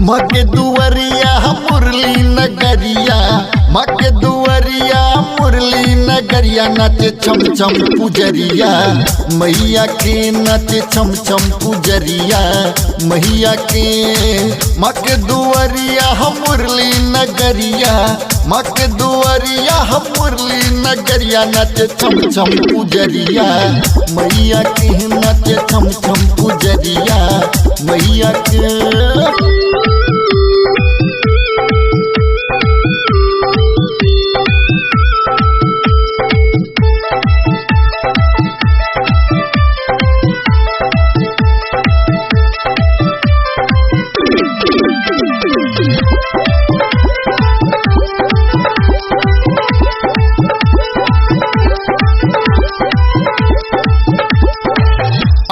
मके दुवरिया मुरली नगरिया, मके दुवरिया मुरली नगरिया, नाचे छम छम पुजरिया मैया के, नाचे छम छम पुजरिया मैया के। मके दुवरिया मुरली नगरिया, मके दुवरिया मुरली नगरिया, नाचे छम छम पुजरिया मैया के, नाचे छम छम पुजरिया मैया के।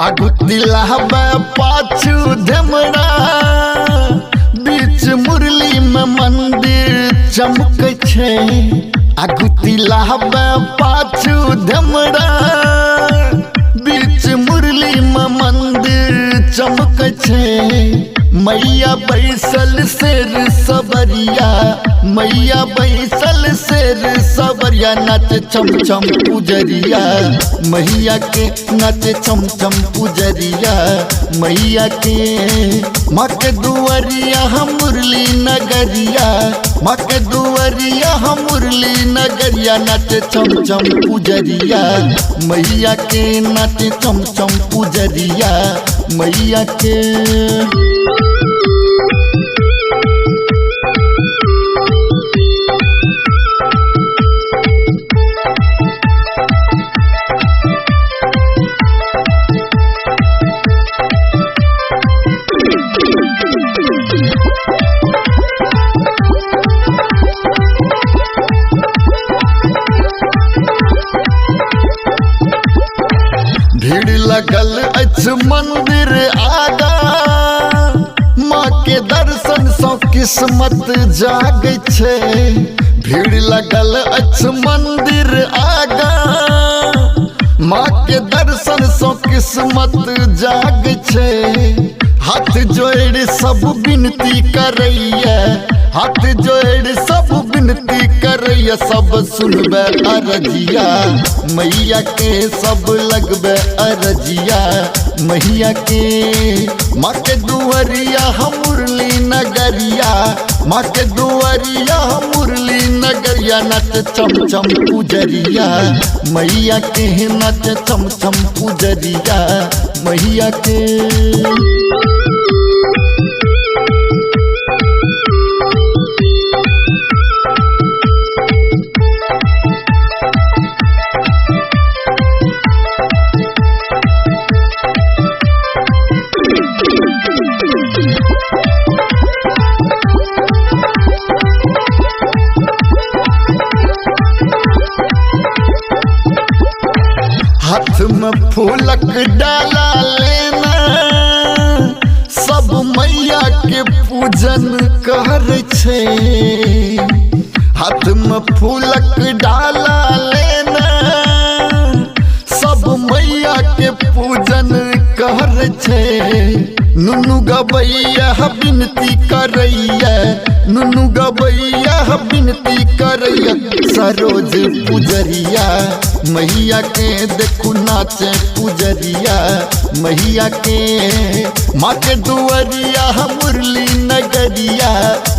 आगू दिलाबे पाछू धमरा, बीच मुरली में मंदिर चमकै छै। आगू दिलाबे पाछू धमरा, बीच मुरली में मंदिर चमकै छै। मैया बैसल शेर सबरिया, मैया बैसल शेर सबरिया, नाचे छम छम पुजरिया मैया के, नाचे छम छम पुजरिया मैया के। मके दुवरिया मुरली नगरिया, मके दुवरिया मुरली नगरिया, नाचे छम छम पुजरिया मैया के, नाचे छम छम पुजरिया मैया के। भीड़ लगल अछि मंदिर आगा, माँ के दर्शन सँ किस्मत जागै छै। भीड़ लगल अछि मंदिर आगा, माँ के दर्शन सँ किस्मत जागै छै। हाथ जोड़ सब विनती करैया, हाथ जोड़ सब विनती करैया, सब सुनबे अरजिया मैया के, सब लगबे अरजिया मैया के। माँ के दुवरिया मुरली नगरिया, माँ के दुवरिया मुरली नगरिया, नाचे छम छम पुजरिया मैया के, नाचे छम छम पुजरिया मैया के। हाथ में फूलक डाला लेना, सब मैया के पूजन कर छै। हाथ में फूलक डाला लेना, सब मैया के पूजन कर छै। नुनु गबैया विनती करैया, नुनु गबैया विनती करैया, सरोज पुजरिया मैया के, देखू नाचे पुजरिया मैया के। माँ के दुवरिया मुरली नगरिया,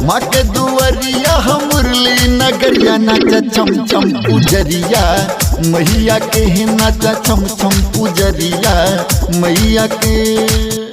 माँ के दुवरिया मुरली नगरिया, नाचे छम छम पुजरिया मैया के, नाचे छम छम पुजरिया मैया के।